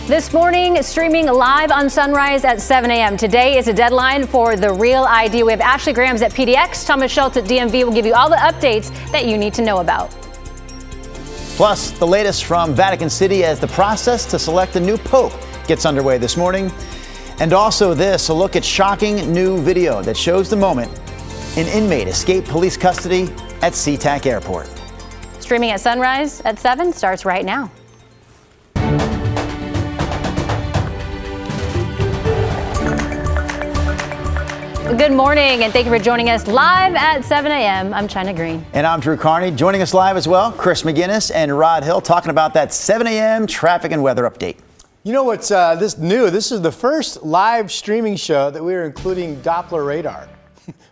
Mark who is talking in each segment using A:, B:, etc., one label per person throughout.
A: This morning, streaming live on Sunrise at 7 a.m. Today is a deadline for the Real ID. We have Ashley Grahams at PDX. Thomas Schultz at DMV will give you all the updates that you need to know about.
B: Plus, the latest from Vatican City as the process to select a new pope gets underway this morning. And also this, a look at shocking new video that shows the moment an inmate escaped police custody at SeaTac Airport.
A: Streaming at Sunrise at 7 starts right now. Good morning, and thank you for joining us live at 7 a.m. I'm China Green.
B: And I'm Drew Carney. Joining us live as well, Chris McGinnis and Rod Hill, talking about that 7 a.m. traffic and weather update.
C: You know what's this new? This is the first live streaming show that we are including Doppler radar,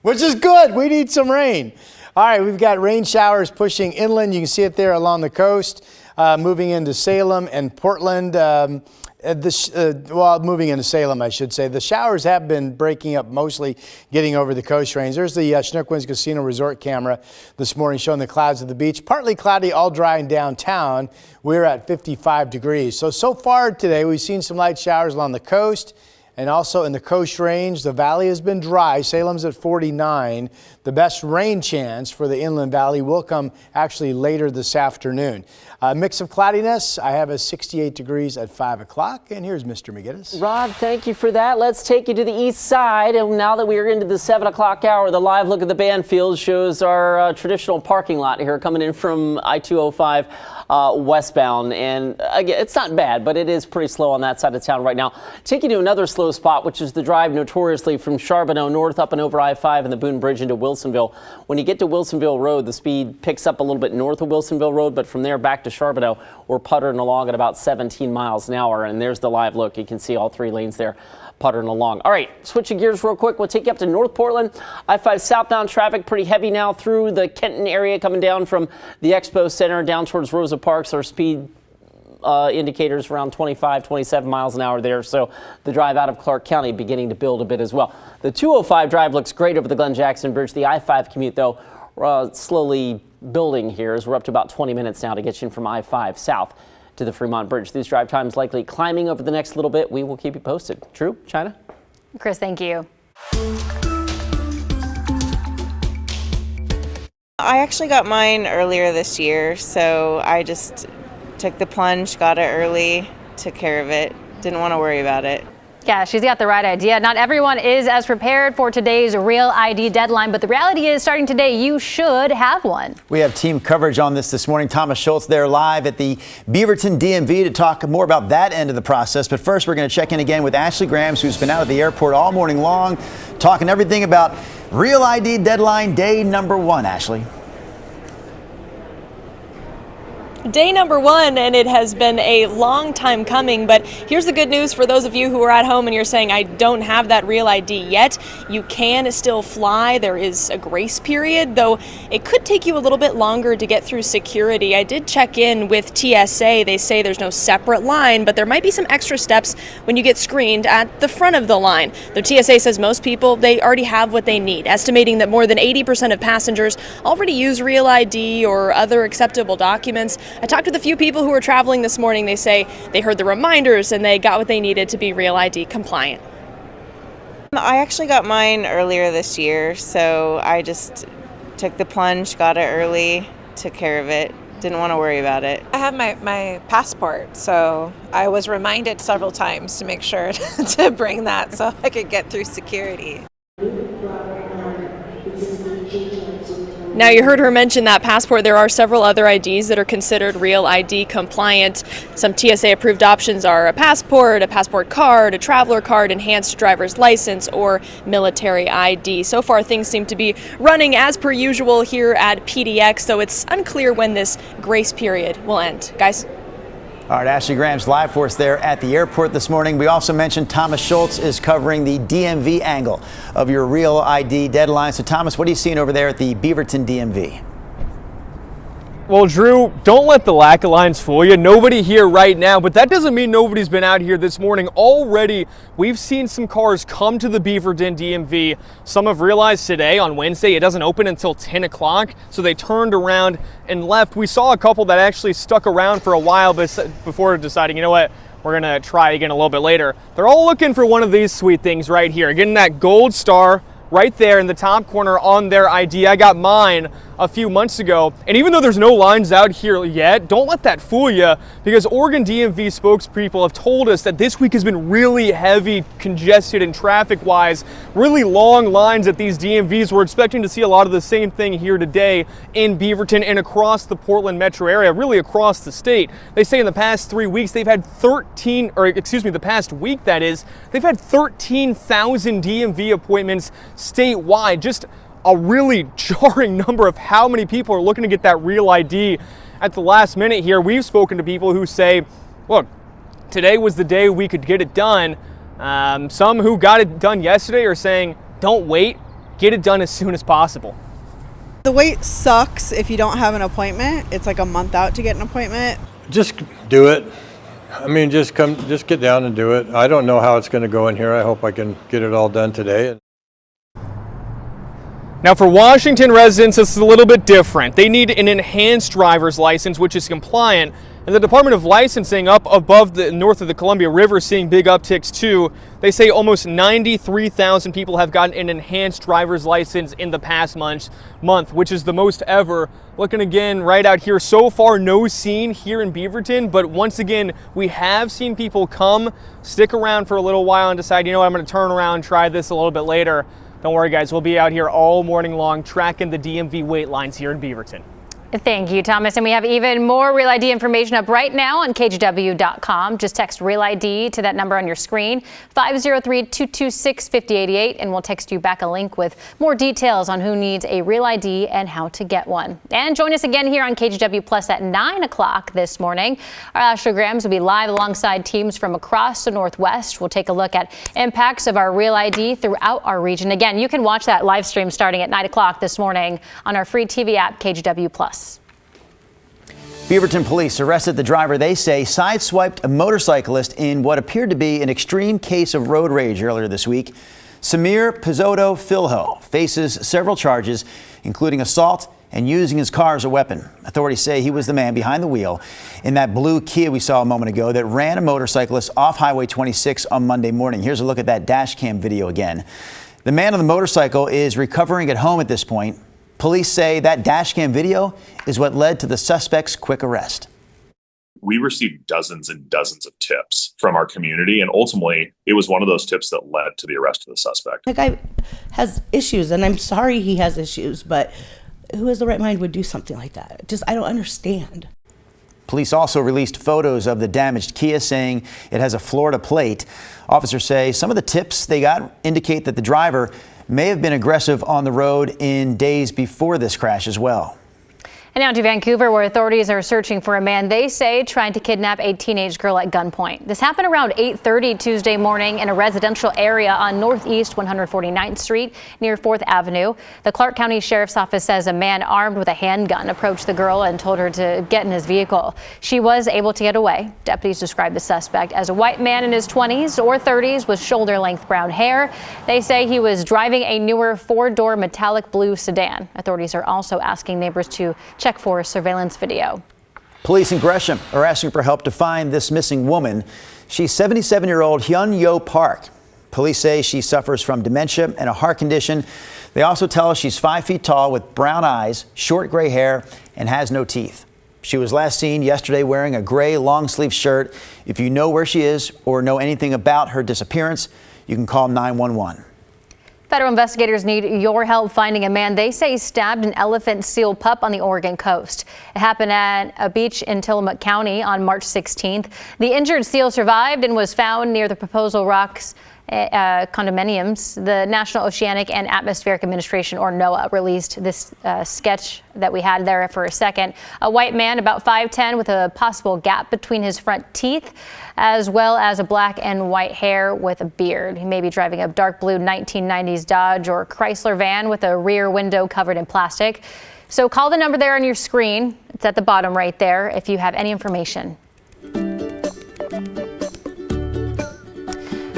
C: which is good. We need some rain. All right, we've got rain showers pushing inland. You can see it there along the coast, moving into Salem and Portland. Moving into Salem, I should say. The showers have been breaking up, mostly getting over the coast range. There's the Chinook Winds Casino Resort camera this morning showing the clouds at the beach. Partly cloudy, all dry in downtown. We're at 55 degrees. So far today, we've seen some light showers along the coast and also in the coast range. The valley has been dry. Salem's at 49. The best rain chance for the inland valley will come actually later this afternoon. A mix of cloudiness. I have a 68 degrees at 5 o'clock. And here's Mr. McGinnis.
D: Rod, thank you for that. Let's take you to the east side. And now that we are into the 7 o'clock hour, the live look at the Banfield shows our traditional parking lot here coming in from I-205 westbound. And again, it's not bad, but it is pretty slow on that side of town right now. Take you to another slow spot, which is the drive notoriously from Charbonneau north up and over I-5 and the Boone Bridge into Wilsonville. When you get to Wilsonville Road, the speed picks up a little bit north of Wilsonville Road, but from there back to Charbonneau, we're puttering along at about 17 miles an hour. And there's the live look. You can see all three lanes there puttering along. All right, switching gears real quick. We'll take you up to North Portland. I-5 southbound traffic pretty heavy now through the Kenton area coming down from the Expo Center down towards Rosa Parks. Our speed indicators around 25, 27 miles an hour there. So the drive out of Clark County beginning to build a bit as well. The 205 drive looks great over the Glen Jackson Bridge. The I-5 commute, though, slowly building here as we're up to about 20 minutes now to get you in from I-5 south to the Fremont Bridge. These drive times likely climbing over the next little bit. We will keep you posted. True, China?
A: Chris, thank you.
E: I actually got mine earlier this year, so I just took the plunge, got it early, took care of it, didn't want to worry about it.
A: Yeah, she's got the right idea. Not everyone is as prepared for today's Real ID deadline, but the reality is starting today, you should have one.
B: We have team coverage on this morning. Thomas Schultz there live at the Beaverton DMV to talk more about that end of the process. But first, we're going to check in again with Ashley Grahams, who's been out at the airport all morning long, talking everything about Real ID deadline day number 1, Ashley.
F: Day number 1, and it has been a long time coming, but here's the good news for those of you who are at home and you're saying, I don't have that Real ID yet. You can still fly. There is a grace period, though it could take you a little bit longer to get through security. I did check in with TSA. They say there's no separate line, but there might be some extra steps when you get screened at the front of the line. The TSA says most people, they already have what they need, estimating that more than 80% of passengers already use Real ID or other acceptable documents. I talked with a few people who were traveling this morning. They say they heard the reminders and they got what they needed to be Real ID compliant.
E: I actually got mine earlier this year, so I just took the plunge, got it early, took care of it, didn't want to worry about it.
G: I have my passport, so I was reminded several times to make sure to bring that so I could get through security.
F: Now, you heard her mention that passport. There are several other IDs that are considered Real ID compliant. Some TSA approved options are a passport card, a traveler card, enhanced driver's license, or military ID. So far, things seem to be running as per usual here at PDX, though it's unclear when this grace period will end. Guys?
B: All right, Ashley Grahams live for us there at the airport this morning. We also mentioned Thomas Schultz is covering the DMV angle of your Real ID deadline. So, Thomas, what are you seeing over there at the Beaverton DMV?
H: Well, Drew, don't let the lack of lines fool you. Nobody here right now, but that doesn't mean nobody's been out here this morning. Already, we've seen some cars come to the Beaverton DMV. Some have realized today, on Wednesday, it doesn't open until 10 o'clock, so they turned around and left. We saw a couple that actually stuck around for a while before deciding, you know what, we're going to try again a little bit later. They're all looking for one of these sweet things right here, getting that gold star right there in the top corner on their ID. I got mine a few months ago, and even though there's no lines out here yet, don't let that fool you, because Oregon DMV spokespeople have told us that this week has been really heavy, congested, and traffic-wise, really long lines at these DMVs. We're expecting to see a lot of the same thing here today in Beaverton and across the Portland metro area, really across the state. They say in the past 3 weeks they've had the past week that is, they've had 13,000 DMV appointments statewide. Just a really jarring number of how many people are looking to get that real ID at the last minute here. We've spoken to people who say, look, today was the day we could get it done. Some who got it done yesterday are saying, don't wait, get it done as soon as possible.
I: The wait sucks if you don't have an appointment. It's like a month out to get an appointment.
J: Just do it. I mean, just get down and do it. I don't know how it's going to go in here. I hope I can get it all done today.
H: Now for Washington residents, it's a little bit different. They need an enhanced driver's license, which is compliant. And the Department of Licensing up above the north of the Columbia River seeing big upticks too. They say almost 93,000 people have gotten an enhanced driver's license in the past month, which is the most ever. Looking again right out here, so far no scene here in Beaverton, but once again, we have seen people come, stick around for a little while and decide, you know what, I'm gonna turn around and try this a little bit later. Don't worry guys, we'll be out here all morning long tracking the DMV wait lines here in Beaverton.
A: Thank you, Thomas. And we have even more Real ID information up right now on KGW.com. Just text Real ID to that number on your screen, 503-226-5088, and we'll text you back a link with more details on who needs a Real ID and how to get one. And join us again here on KGW Plus at 9 o'clock this morning. Our Ashley Grams will be live alongside teams from across the Northwest. We'll take a look at impacts of our Real ID throughout our region. Again, you can watch that live stream starting at 9 o'clock this morning on our free TV app, KGW Plus.
B: Beaverton police arrested the driver they say sideswiped a motorcyclist in what appeared to be an extreme case of road rage earlier this week. Samir Pizzotto Filho faces several charges, including assault and using his car as a weapon. Authorities say he was the man behind the wheel in that blue Kia we saw a moment ago that ran a motorcyclist off Highway 26 on Monday morning. Here's a look at that dash cam video again. The man on the motorcycle is recovering at home at this point. Police say that dash cam video is what led to the suspect's quick arrest.
K: We received dozens and dozens of tips from our community, and ultimately it was one of those tips that led to the arrest of the suspect.
L: The guy has issues, and I'm sorry he has issues, but who has the right mind would do something like that? I don't understand.
B: Police also released photos of the damaged Kia, saying it has a Florida plate. Officers say some of the tips they got indicate that the driver may have been aggressive on the road in days before this crash as well.
A: And now to Vancouver, where authorities are searching for a man they say tried to kidnap a teenage girl at gunpoint. This happened around 8:30 Tuesday morning in a residential area on Northeast 149th Street near 4th Avenue. The Clark County Sheriff's Office says a man armed with a handgun approached the girl and told her to get in his vehicle. She was able to get away. Deputies described the suspect as a white man in his 20s or 30s with shoulder-length brown hair. They say he was driving a newer 4-door metallic blue sedan. Authorities are also asking neighbors to check for surveillance video.
B: Police in Gresham are asking for help to find this missing woman. She's 77-year-old Hyun Yo Park. Police say she suffers from dementia and a heart condition. They also tell us she's 5 feet tall with brown eyes, short gray hair, and has no teeth. She was last seen yesterday wearing a gray long-sleeve shirt. If you know where she is or know anything about her disappearance, you can call 911.
A: Federal investigators need your help finding a man they say stabbed an elephant seal pup on the Oregon coast. It happened at a beach in Tillamook County on March 16th. The injured seal survived and was found near the Proposal Rocks condominiums. The National Oceanic and Atmospheric Administration, or NOAA, released this sketch that we had there for a second. A white man about 5'10" with a possible gap between his front teeth, as well as a black and white hair with a beard. He may be driving a dark blue 1990s Dodge or Chrysler van with a rear window covered in plastic. So call the number there on your screen. It's at the bottom right there if you have any information.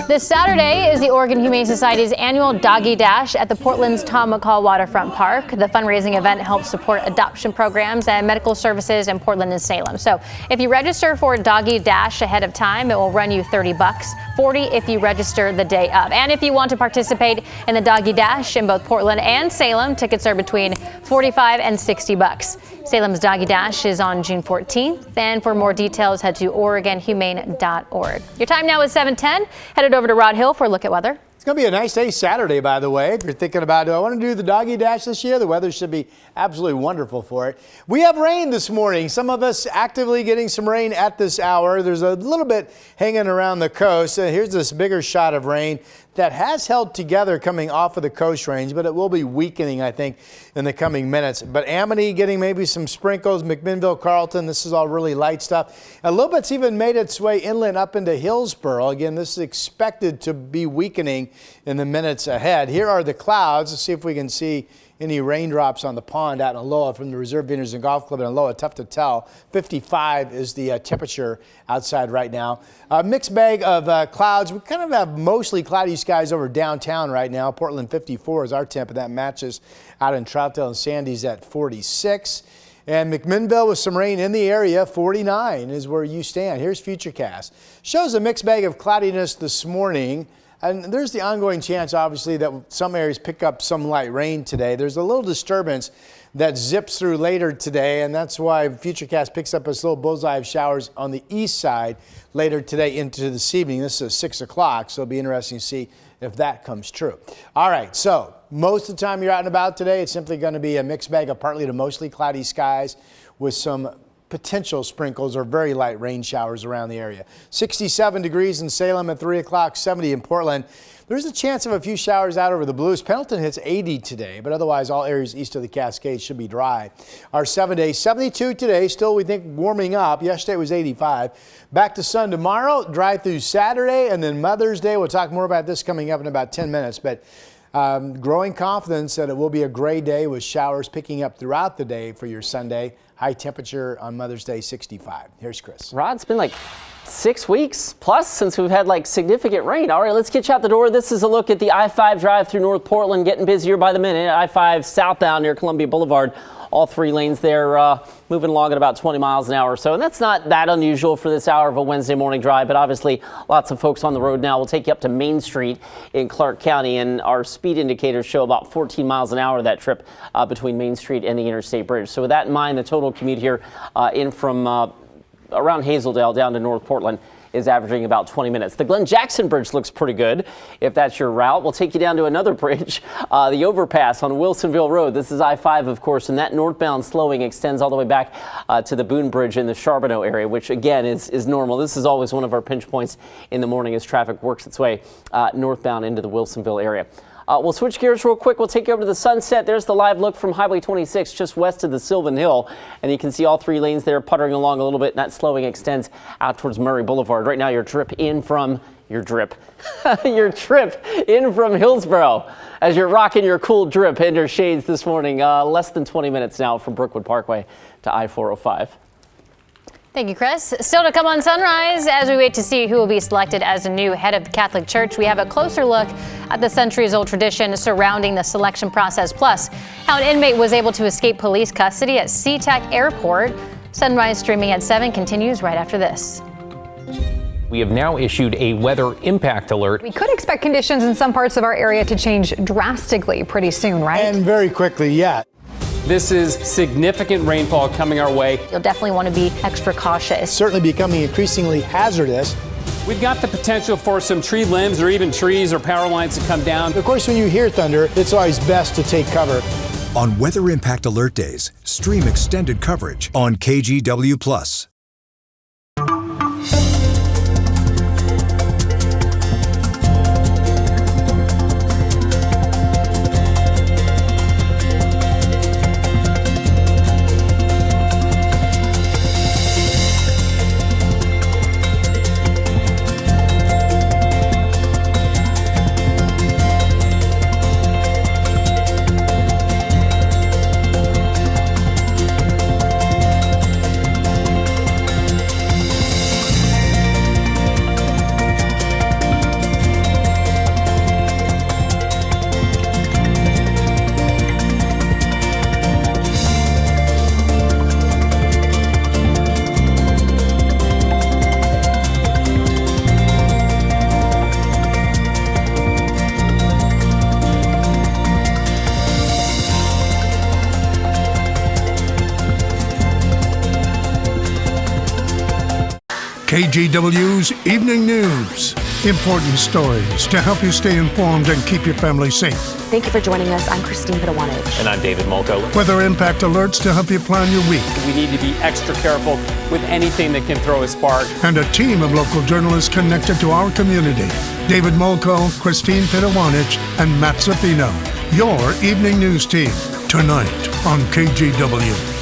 A: This Saturday is the Oregon Humane Society's annual Doggy Dash at the Portland's Tom McCall Waterfront Park. The fundraising event helps support adoption programs and medical services in Portland and Salem. So if you register for Doggy Dash ahead of time, it will run you $30, $40 if you register the day of. And if you want to participate in the Doggy Dash in both Portland and Salem, tickets are between $45 and $60. Salem's Doggy Dash is on June 14th. And for more details, head to OregonHumane.org. Your time now is 7:10. Headed over to Rod Hill for a look at weather.
C: It's going to be a nice day Saturday, by the way. If you're thinking about, do I want to do the Doggy Dash this year? The weather should be absolutely wonderful for it. We have rain this morning. Some of us actively getting some rain at this hour. There's a little bit hanging around the coast. Here's this bigger shot of rain that has held together coming off of the coast range, but it will be weakening, I think, in the coming minutes. But Amity getting maybe some sprinkles, McMinnville, Carlton, this is all really light stuff. A little bit's even made its way inland up into Hillsboro. Again, this is expected to be weakening in the minutes ahead. Here are the clouds. Let's see if we can see any raindrops on the pond out in Aloha from the Reserve Vineyards and Golf Club in Aloha. Tough to tell. 55 is the temperature outside right now. A mixed bag of clouds. We kind of have mostly cloudy skies over downtown right now. Portland 54 is our temp, and that matches out in Troutdale and Sandy's at 46. And McMinnville with some rain in the area, 49 is where you stand. Here's Futurecast. Shows a mixed bag of cloudiness this morning. And there's the ongoing chance, obviously, that some areas pick up some light rain today. There's a little disturbance that zips through later today, and that's why Futurecast picks up this little bullseye of showers on the east side later today into this evening. This is 6 o'clock, so it'll be interesting to see if that comes true. All right, so most of the time you're out and about today, it's simply going to be a mixed bag of partly to mostly cloudy skies with some potential sprinkles or very light rain showers around the area. 67 degrees in Salem at 3 o'clock, 70 in Portland. There's a chance of a few showers out over the Blues. Pendleton hits 80 today, but otherwise all areas east of the Cascades should be dry. Our 7-day, 72 today, still we think warming up. Yesterday was 85. Back to sun tomorrow, dry through Saturday, and then Mother's Day. We'll talk more about this coming up in about 10 minutes, but growing confidence that it will be a gray day with showers picking up throughout the day for your Sunday. High temperature on Mother's Day, 65. Here's Chris.
D: Rod, it's been like 6 weeks plus since we've had like significant rain. All right, let's get you out the door. This is a look at the I-5 drive through North Portland, getting busier by the minute. I-5 southbound near Columbia Boulevard. All three lanes there moving along at about 20 miles an hour or so. And that's not that unusual for this hour of a Wednesday morning drive, but obviously lots of folks on the road now. We'll take you up to Main Street in Clark County, and our speed indicators show about 14 miles an hour that trip between Main Street and the Interstate Bridge. So with that in mind, the total commute here in from around Hazeldale down to North Portland is averaging about 20 minutes. The Glenn Jackson Bridge looks pretty good if that's your route. We'll take you down to another bridge, the overpass on Wilsonville Road. This is I-5, of course, and that northbound slowing extends all the way back to the Boone Bridge in the Charbonneau area, which again is normal. This is always one of our pinch points in the morning as traffic works its way northbound into the Wilsonville area. We'll switch gears real quick. We'll take you over to the Sunset. There's the live look from Highway 26 just west of the Sylvan Hill. And you can see all three lanes there puttering along a little bit. And that slowing extends out towards Murray Boulevard. Right now, your trip in from your trip in from Hillsboro as you're rocking your cool drip in your shades this morning. Less than 20 minutes now from Brookwood Parkway to I-405.
A: Thank you, Chris. Still to come on Sunrise as we wait to see who will be selected as the new head of the Catholic Church. We have a closer look at the centuries-old tradition surrounding the selection process, plus how an inmate was able to escape police custody at SeaTac Airport. Sunrise streaming at 7 continues right after this.
M: We have now issued a weather impact alert.
N: We could expect conditions in some parts of our area to change drastically pretty soon, right?
C: And very quickly, yeah.
M: This is significant rainfall coming our way.
A: You'll definitely want to be extra cautious.
C: It's certainly becoming increasingly hazardous.
M: We've got the potential for some tree limbs or even trees or power lines to come down.
C: Of course, when you hear thunder, it's always best to take cover.
O: On Weather Impact Alert Days, stream extended coverage on KGW+.
P: KGW's Evening News. Important stories to help you stay informed and keep your family safe.
Q: Thank you for joining us. I'm Christine Pitawanich.
M: And I'm David Molko.
P: Weather impact alerts to help you plan your week.
M: We need to be extra careful with anything that can throw a spark.
P: And a team of local journalists connected to our community. David Molko, Christine Pitawanich, and Matt Zaffino. Your Evening News team, tonight on KGW.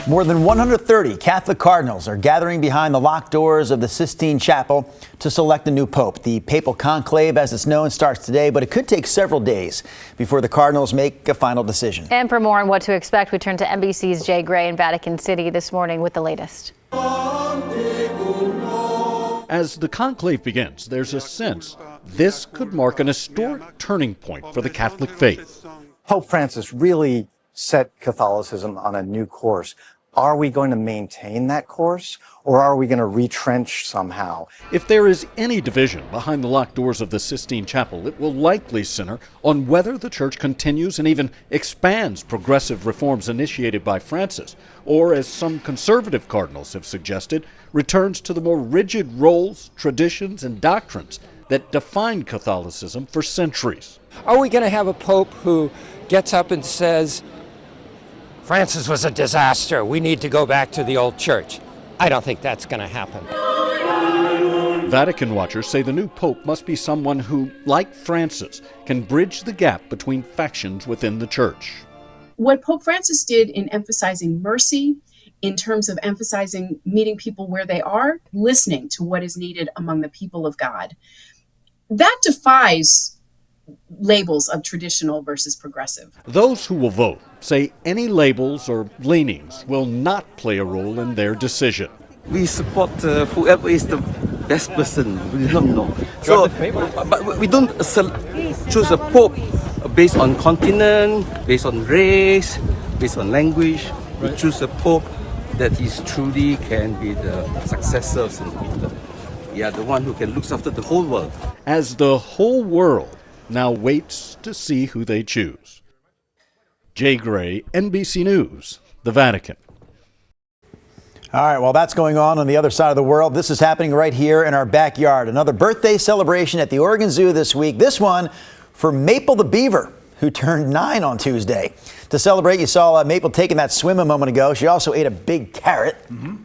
B: More than 130 Catholic cardinals are gathering behind the locked doors of the Sistine Chapel to select a new pope. The Papal conclave, as it's known, starts today, but it could take several days before the cardinals make a final decision.
A: And for more on what to expect, we turn to NBC's Jay Gray in Vatican City this morning with the latest.
R: As the conclave begins, there's a sense this could mark an historic turning point for the Catholic faith.
S: Pope Francis really set Catholicism on a new course. Are we going to maintain that course, or are we going to retrench somehow?
R: If there is any division behind the locked doors of the Sistine Chapel, it will likely center on whether the Church continues and even expands progressive reforms initiated by Francis, or, as some conservative cardinals have suggested, returns to the more rigid roles, traditions, and doctrines that defined Catholicism for centuries.
T: Are we going to have a pope who gets up and says, Francis was a disaster, we need to go back to the old church? I don't think that's going to happen.
R: Vatican watchers say the new pope must be someone who, like Francis, can bridge the gap between factions within the church.
U: What Pope Francis did in emphasizing mercy, in terms of emphasizing meeting people where they are, listening to what is needed among the people of God, that defies labels of traditional versus progressive.
R: Those who will vote say any labels or leanings will not play a role in their decision.
V: We support whoever is the best person. We don't know. So, but we don't choose a pope based on continent, based on race, based on language. We choose a pope that is truly can be the successor of St. Peter. Yeah, the one who can look after the whole world.
R: As the whole world now waits to see who they choose. Jay Gray, NBC News, the Vatican.
B: All right, well, that's going on the other side of the world. This is happening right here in our backyard. Another birthday celebration at the Oregon Zoo this week. This one for Maple the beaver, who turned 9 on Tuesday. To celebrate, you saw Maple taking that swim a moment ago. She also ate a big carrot.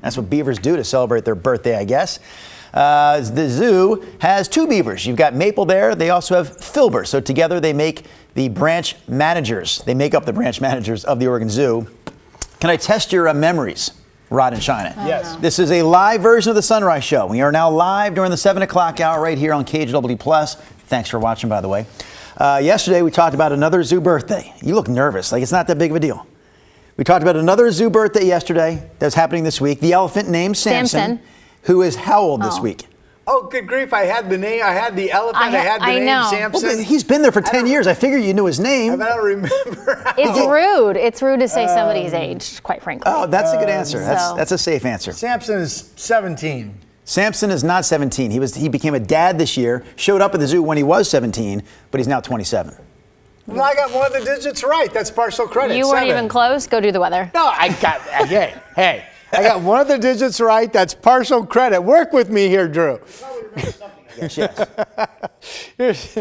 B: That's what beavers do to celebrate their birthday, I guess. The zoo has 2 beavers. You've got Maple there. They also have Filbert. So together they make the branch managers. They make up the branch managers of the Oregon Zoo. Can I test your memories, Rod and China?
C: Yes.
B: This is a live version of the Sunrise Show. We are now live during the 7 o'clock hour right here on KGW+. Thanks for watching, by the way. Yesterday we talked about another zoo birthday. You look nervous, like it's not that big of a deal. We talked about another zoo birthday yesterday that's happening this week. The elephant named Samson. Who is how old this week?
C: Oh, good grief. I had the name. I had the elephant. I had the name Samson.
B: Well, he's been there for 10 years. I figure you knew his name.
C: I don't remember.
A: It's rude. It's rude to say somebody's age, quite frankly.
B: Oh, that's a good answer. That's a safe answer.
C: Samson is 17.
B: Samson is not 17. He became a dad this year, showed up at the zoo when he was 17, but he's now 27.
C: Well, I got one of the digits right. That's partial credit.
A: You weren't even close. Go do the weather.
C: No, I got, hey. I got one of the digits right. That's partial credit. Work with me here, Drew.
B: Yes.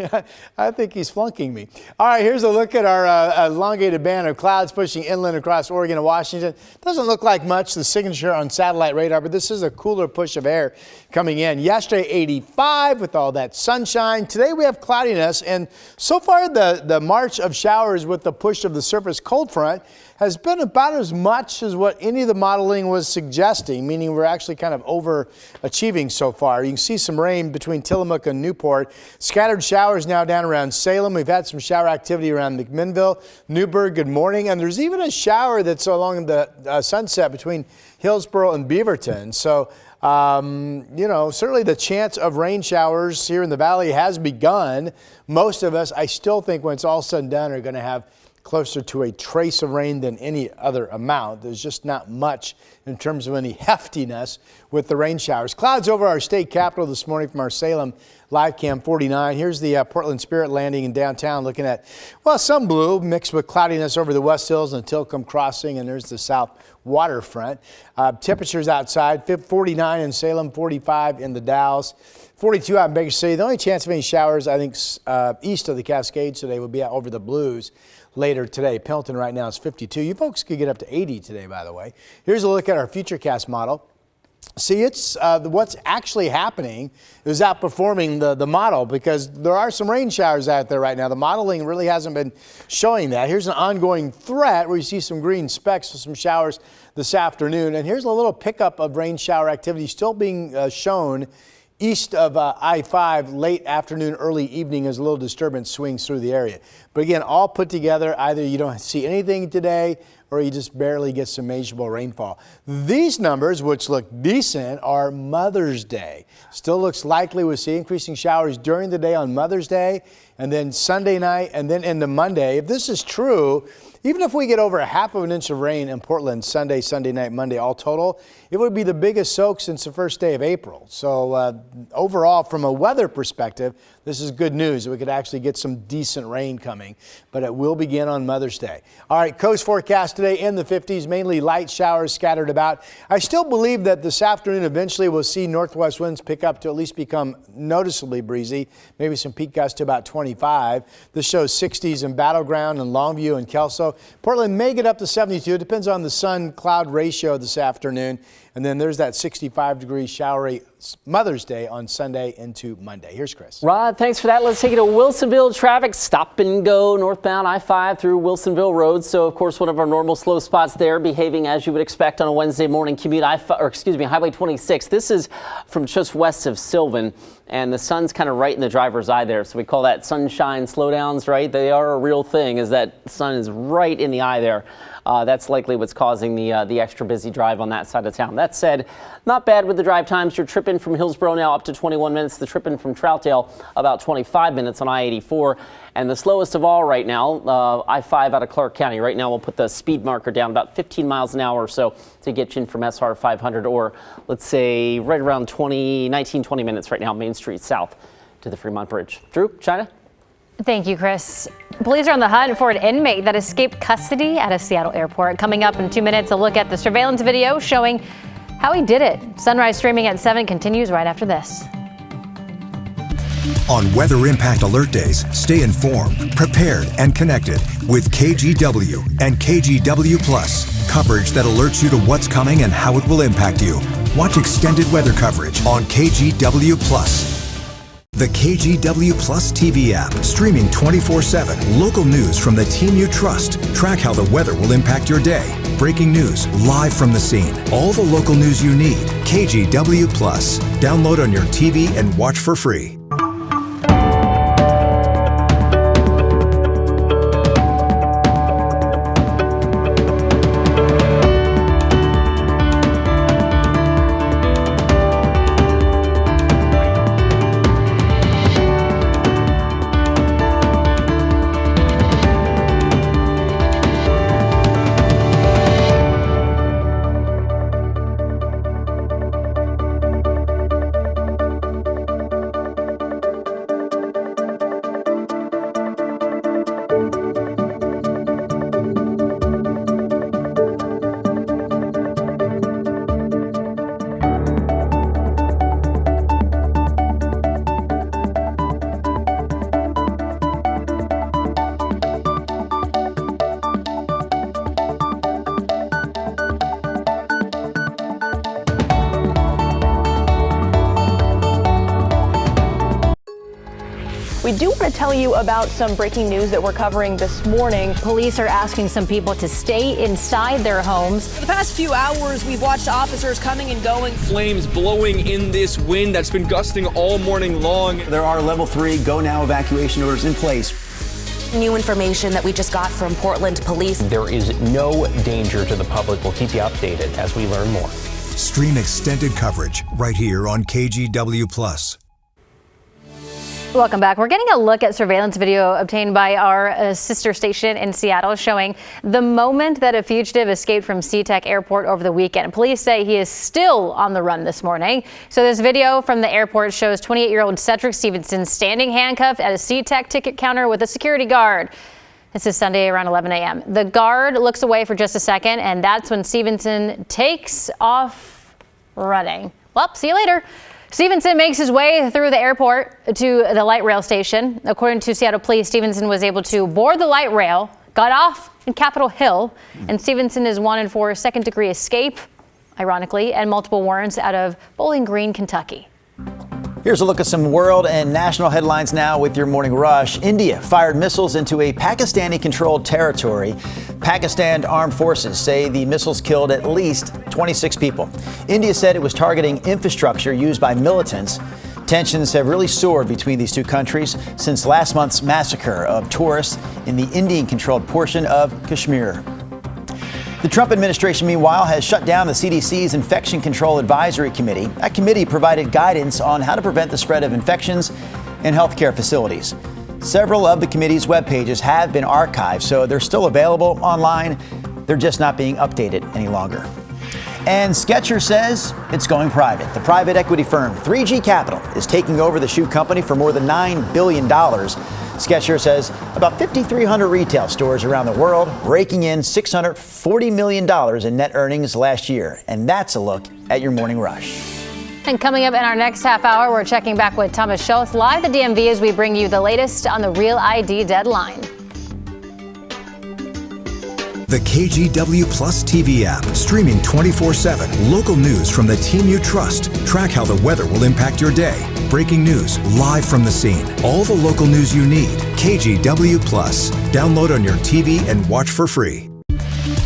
C: I think he's flunking me. All right, here's a look at our elongated band of clouds pushing inland across Oregon and Washington. Doesn't look like much, the signature on satellite radar, but this is a cooler push of air coming in. Yesterday, 85 with all that sunshine. Today, we have cloudiness, and so far the march of showers with the push of the surface cold front has been about as much as what any of the modeling was suggesting, meaning we're actually kind of overachieving so far. You can see some rain between Tillamook and Newport. Scattered showers now down around Salem. We've had some shower activity around McMinnville, Newburgh, good morning. And there's even a shower that's along the sunset between Hillsborough and Beaverton. So, certainly the chance of rain showers here in the valley has begun. Most of us, I still think when it's all said and done, are going to have closer to a trace of rain than any other amount. There's just not much in terms of any heftiness with the rain showers. Clouds over our state capital this morning from our Salem live cam 49. Here's the Portland Spirit landing in downtown, looking at, well, some blue mixed with cloudiness over the West Hills and Tilcomb Crossing, and there's the south waterfront. Temperatures outside 49 in Salem, 45 in the Dalles, 42 out in Baker City. The only chance of any showers, I think, east of the Cascades today would be out over the Blues later today. Pendleton right now is 52. You folks could get up to 80 today, by the way. Here's a look at our Futurecast model. See, it's what's actually happening is outperforming the model, because there are some rain showers out there right now. The modeling really hasn't been showing that. Here's an ongoing threat where you see some green specks with some showers this afternoon. And here's a little pickup of rain shower activity still being shown east of I-5 late afternoon, early evening as a little disturbance swings through the area. But again, all put together, either you don't see anything today or you just barely get some measurable rainfall. These numbers, which look decent, are Mother's Day. Still looks likely we'll see increasing showers during the day on Mother's Day, and then Sunday night, and then into Monday. If this is true, even if we get over a half of an inch of rain in Portland Sunday, Sunday night, Monday, all total, it would be the biggest soak since the first day of April. So overall, from a weather perspective, this is good news that we could actually get some decent rain coming, but it will begin on Mother's Day. All right, coast forecast today in the 50s, mainly light showers scattered about. I still believe that this afternoon eventually we'll see northwest winds pick up to at least become noticeably breezy, maybe some peak gusts to about 25. This shows 60s in Battleground and Longview and Kelso. Portland may get up to 72. It depends on the sun-cloud ratio this afternoon. And then there's that 65-degree showery Mother's Day on Sunday into Monday. Here's Chris.
D: Rod, thanks for that. Let's take it to Wilsonville. Traffic stop and go northbound I-5 through Wilsonville Road. So, of course, one of our normal slow spots there, behaving as you would expect on a Wednesday morning commute. Highway 26. This is from just west of Sylvan, and the sun's kind of right in the driver's eye there. So we call that sunshine slowdowns, right? They are a real thing, is that sun is right in the eye there. That's likely what's causing the extra busy drive on that side of town. That said, not bad with the drive times. Your trip in from Hillsborough now up to 21 minutes. The trip in from Troutdale about 25 minutes on I-84. And the slowest of all right now, I-5 out of Clark County. Right now we'll put the speed marker down about 15 miles an hour or so to get you in from SR 500, or let's say right around 20 minutes right now, Main Street south to the Fremont Bridge. Drew, China?
A: Thank you, Chris. Police are on the hunt for an inmate that escaped custody at a Seattle airport. Coming up in 2 minutes, a look at the surveillance video showing how he did it. Sunrise streaming at 7 continues right after this.
O: On Weather Impact Alert Days, stay informed, prepared, and connected with KGW and KGW Plus. Coverage that alerts you to what's coming and how it will impact you. Watch extended weather coverage on KGW Plus. The KGW Plus TV app, streaming 24/7. Local news from the team you trust. Track how the weather will impact your day. Breaking news live from the scene. All the local news you need. KGW Plus. Download on your TV and watch for free.
E: We do want to tell you about some breaking news that we're covering this morning.
A: Police are asking some people to stay inside their homes.
E: For the past few hours, we've watched officers coming and going.
H: Flames blowing in this wind that's been gusting all morning long.
B: There are level 3 go now evacuation orders in place.
Q: New information that we just got from Portland police.
G: There is no danger to the public. We'll keep you updated as we learn more.
O: Stream extended coverage right here on KGW Plus.
A: Welcome back. We're getting a look at surveillance video obtained by our sister station in Seattle showing the moment that a fugitive escaped from SeaTac Airport over the weekend. Police say he is still on the run this morning. So this video from the airport shows 28-year-old Cedric Stevenson standing handcuffed at a SeaTac ticket counter with a security guard. This is Sunday around 11 a.m. The guard looks away for just a second, and that's when Stevenson takes off running. Well, see you later. Stevenson makes his way through the airport to the light rail station. According to Seattle police, Stevenson was able to board the light rail, got off in Capitol Hill, and Stevenson is wanted for second-degree escape, ironically, and multiple warrants out of Bowling Green, Kentucky.
B: Here's a look at some world and national headlines now with your morning rush. India fired missiles into a Pakistani-controlled territory. Pakistan armed forces say the missiles killed at least 26 people. India said it was targeting infrastructure used by militants. Tensions have really soared between these two countries since last month's massacre of tourists in the Indian-controlled portion of Kashmir. The Trump administration, meanwhile, has shut down the CDC's Infection Control Advisory Committee. That committee provided guidance on how to prevent the spread of infections in healthcare facilities. Several of the committee's web pages have been archived, so they're still available online. They're just not being updated any longer. And Skechers says it's going private. The private equity firm 3G Capital is taking over the shoe company for more than $9 billion. Skechers has about 5,300 retail stores around the world, raking in $640 million in net earnings last year. And that's a look at your morning rush.
A: And coming up in our next half hour, we're checking back with Thomas Schultz live at the DMV as we bring you the latest on the Real ID deadline.
O: The KGW Plus TV app, streaming 24/7. Local news from the team you trust. Track how the weather will impact your day. Breaking news live from the scene. All the local news you need. KGW Plus. Download on your TV and watch for free.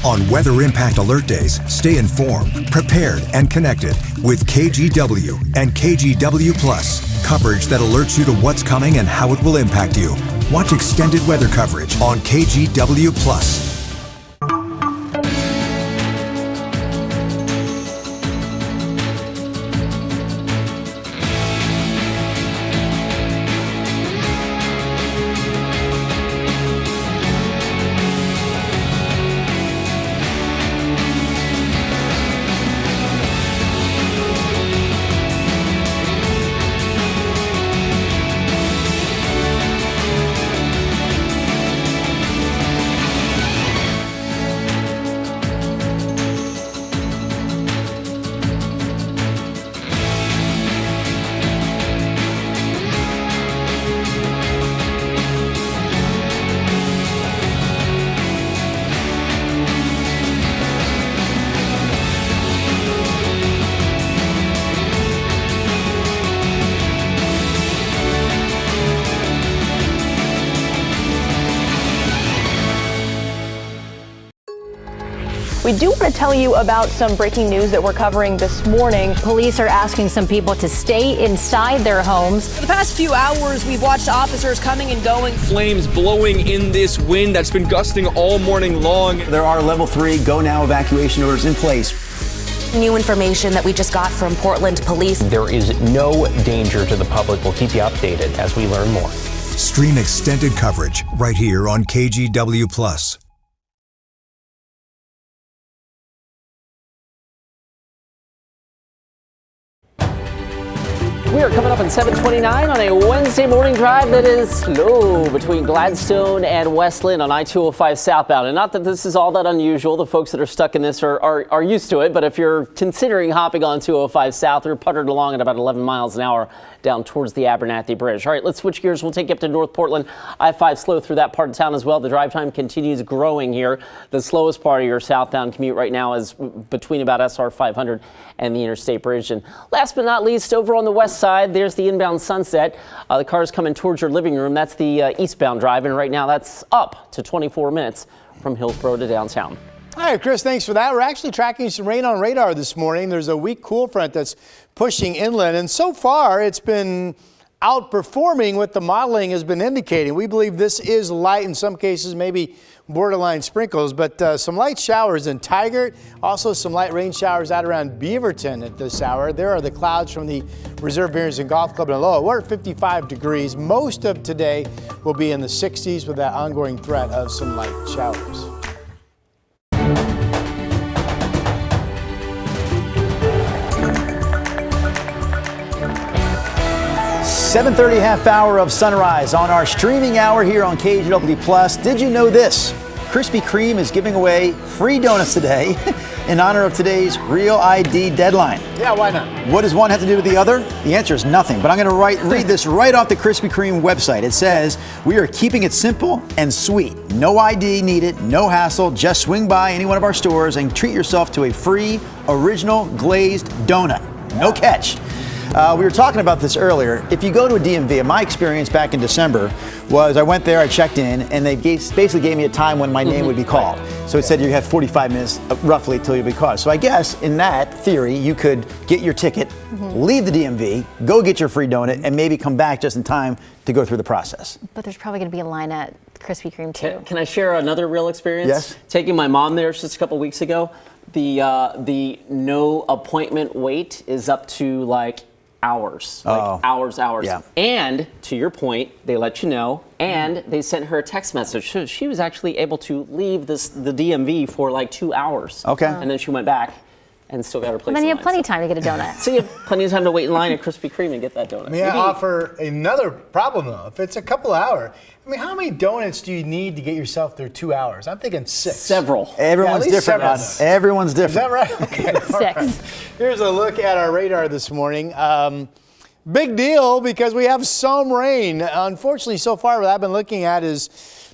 O: On Weather Impact Alert Days, stay informed, prepared, and connected with KGW and KGW Plus. Coverage that alerts you to what's coming and how it will impact you. Watch extended weather coverage on KGW Plus.
E: We do want to tell you about some breaking news that we're covering this morning.
A: Police are asking some people to stay inside their homes.
F: For the past few hours, we've watched officers coming and going.
H: Flames blowing in this wind that's been gusting all morning long.
B: There are level 3 go now evacuation orders in place.
Q: New information that we just got from Portland police.
G: There is no danger to the public. We'll keep you updated as we learn more.
O: Stream extended coverage right here on KGW Plus.
D: We are coming up at 7:29 on a Wednesday morning drive that is slow between Gladstone and West Lynn on I-205 southbound. And not that this is all that unusual. The folks that are stuck in this are used to it. But if you're considering hopping on 205 south, we're puttered along at about 11 miles an hour down towards the Abernathy Bridge. All right, let's switch gears. We'll take you up to North Portland. I-5 slow through that part of town as well. The drive time continues growing here. The slowest part of your southbound commute right now is between about SR 500 and the Interstate Bridge. And last but not least, over on the west side, there's the inbound Sunset. The car's coming towards your living room. That's the eastbound drive. And right now that's up to 24 minutes from Hillsborough to downtown.
C: All right, Chris, thanks for that. We're actually tracking some rain on radar this morning. There's a weak cool front that's pushing inland, and so far it's been outperforming what the modeling has been indicating. We believe this is light, in some cases maybe borderline sprinkles, but some light showers in Tigard, also some light rain showers out around Beaverton at this hour. There are the clouds from the Reserve Vineyards and Golf Club in Aloha. We're at 55 degrees. Most of today will be in the 60s with that ongoing threat of some light showers.
B: 7:30 half hour of sunrise on our streaming hour here on KGW Plus. Did you know this? Krispy Kreme is giving away free donuts today in honor of today's Real ID deadline.
C: Yeah, why not?
B: What does one have to do with the other? The answer is nothing, but I'm going to read this right off the Krispy Kreme website. It says, we are keeping it simple and sweet. No ID needed, no hassle. Just swing by any one of our stores and treat yourself to a free original glazed donut. No catch. We were talking about this earlier. If you go to a DMV, my experience back in December was I went there, I checked in, and they basically gave me a time when my name would be called. So it said you have 45 minutes roughly till you'll be called. So I guess in that theory, you could get your ticket, leave the DMV, go get your free donut, and maybe come back just in time to go through the process.
A: But there's probably going to be a line at Krispy Kreme too.
D: Can I share another real experience?
B: Yes.
D: Taking my mom there just a couple weeks ago, the no appointment wait is up to like hours, hours.
B: Yeah.
D: And to your point, they let you know, and they sent her a text message. So she was actually able to leave the DMV for like 2 hours.
B: Okay.
D: And then she went back and still got her place.
A: And then you
D: in
A: have
D: line,
A: plenty of time to get a donut.
D: So you have plenty of time to wait in line at Krispy Kreme and get that donut.
C: May I offer another problem though? If it's a couple hours, I mean, how many donuts do you need to get yourself through 2 hours? I'm thinking 6.
D: Several.
B: Everyone's different, Rod. Everyone's different.
C: Is that right? Okay.
A: 6.
C: Right. Here's a look at our radar this morning. Big deal because we have some rain. Unfortunately, so far what I've been looking at is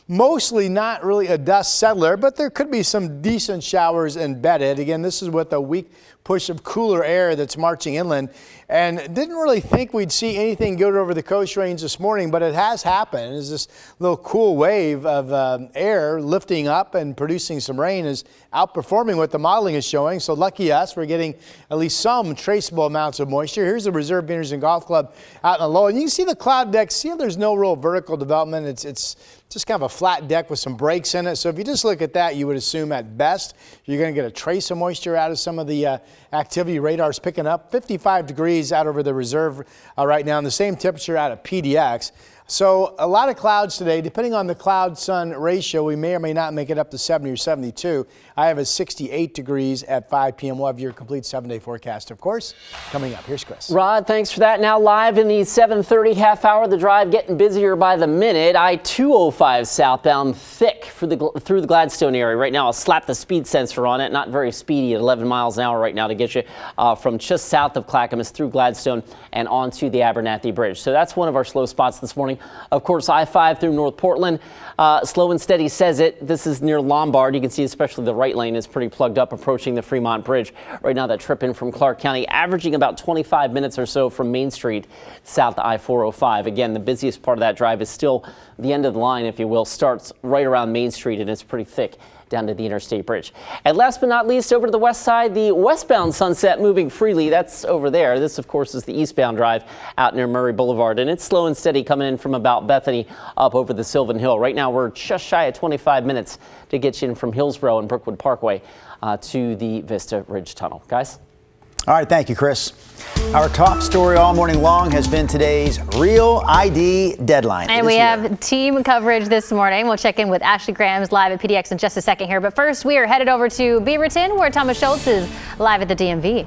C: mostly not really a dust settler, but there could be some decent showers embedded. Again, this is with a weak push of cooler air that's marching inland. And didn't really think we'd see anything good over the coast range this morning, but it has happened. It's this little cool wave of air lifting up and producing some rain is outperforming what the modeling is showing. So lucky us, we're getting at least some traceable amounts of moisture. Here's the Reserve Vineyards and Golf Club out in the low. And you can see the cloud deck. See how there's no real vertical development. It's just kind of a flat deck with some breaks in it. So if you just look at that, you would assume at best you're going to get a trace of moisture out of some of the activity. Radar's picking up 55 degrees out over the reserve right now, and the same temperature out at PDX. So a lot of clouds today. Depending on the cloud-sun ratio, we may or may not make it up to 70 or 72. I have a 68 degrees at 5 p.m. We'll have your complete 7-day forecast, of course, coming up. Here's Chris.
D: Rod, thanks for that. Now live in the 7:30 half hour, the drive getting busier by the minute. I-205 southbound thick through the Gladstone area. Right now, I'll slap the speed sensor on it. Not very speedy at 11 miles an hour right now to get you from just south of Clackamas through Gladstone and onto the Abernathy Bridge. So that's one of our slow spots this morning. Of course, I-5 through North Portland. Slow and steady says it. This is near Lombard. You can see especially the right lane is pretty plugged up approaching the Fremont Bridge. Right now, that trip in from Clark County averaging about 25 minutes or so from Main Street south to I-405. Again, the busiest part of that drive is still the end of the line, if you will, starts right around Main Street, and it's pretty thick down to the Interstate Bridge. And last but not least, over to the west side, the westbound Sunset moving freely. That's over there. This, of course, is the eastbound drive out near Murray Boulevard, and it's slow and steady coming in from about Bethany up over the Sylvan Hill. Right now, we're just shy of 25 minutes to get you in from Hillsborough and Brookwood Parkway to the Vista Ridge Tunnel. Guys?
B: All right, thank you, Chris. Our top story all morning long has been today's Real ID deadline.
A: And we have team coverage this morning. We'll check in with Ashley Graham's live at PDX in just a second here. But first, we are headed over to Beaverton, where Thomas Schultz is live at the DMV.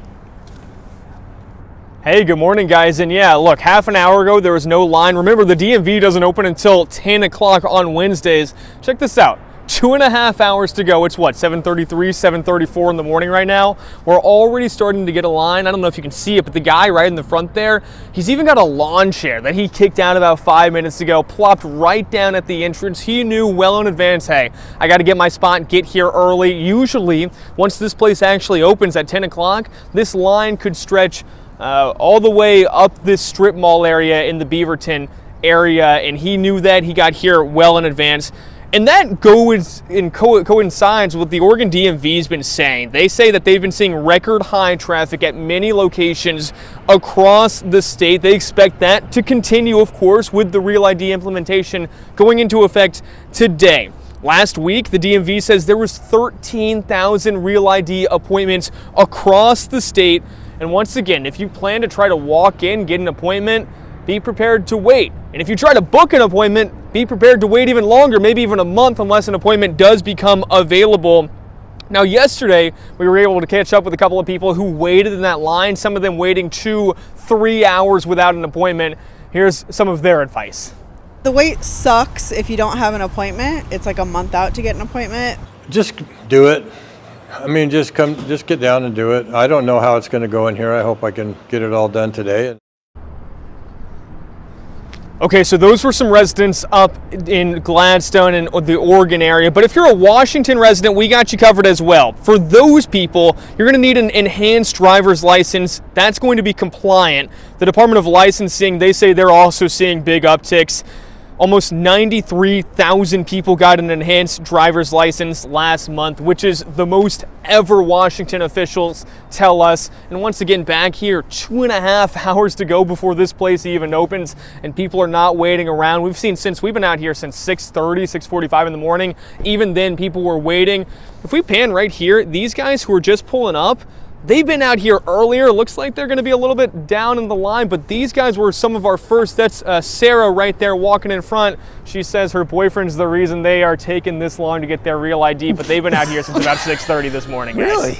H: Hey, good morning, guys. And yeah, look, half an hour ago, there was no line. Remember, the DMV doesn't open until 10 o'clock on Wednesdays. Check this out. 2.5 hours to go. It's what, 7:33, 7:34 in the morning right now. We're already starting to get a line. I don't know if you can see it, but the guy right in the front there, he's even got a lawn chair that he kicked out about 5 minutes ago, plopped right down at the entrance. He knew well in advance, hey, I got to get my spot, get here early. Usually, once this place actually opens at 10 o'clock, this line could stretch all the way up this strip mall area in the Beaverton area, and he knew that. He got here well in advance. And that coincides with what the Oregon DMV has been saying. They say that they've been seeing record high traffic at many locations across the state. They expect that to continue, of course, with the Real ID implementation going into effect today. Last week, the DMV says there was 13,000 Real ID appointments across the state. And once again, if you plan to try to walk in, get an appointment, be prepared to wait. And if you try to book an appointment, be prepared to wait even longer, maybe even a month, unless an appointment does become available. Now, yesterday, we were able to catch up with a couple of people who waited in that line, some of them waiting 2-3 hours without an appointment. Here's some of their advice.
I: The wait sucks if you don't have an appointment. It's like a month out to get an appointment.
J: Just do it. I mean, just get down and do it. I don't know how it's going to go in here. I hope I can get it all done today.
H: Okay, so those were some residents up in Gladstone and the Oregon area. But if you're a Washington resident, we got you covered as well. For those people, you're going to need an enhanced driver's license. That's going to be compliant. The Department of Licensing, they say they're also seeing big upticks. Almost 93,000 people got an enhanced driver's license last month, which is the most ever, Washington officials tell us. And once again, back here, 2.5 hours to go before this place even opens, and people are not waiting around. We've been out here since 6:30, 6:45 in the morning. Even then, people were waiting. If we pan right here, these guys who are just pulling up, they've been out here earlier. Looks like they're going to be a little bit down in the line, but these guys were some of our first. That's Sarah right there walking in front. She says her boyfriend's the reason they are taking this long to get their Real ID, but they've been out here since about 6:30 this morning, guys.
B: Really?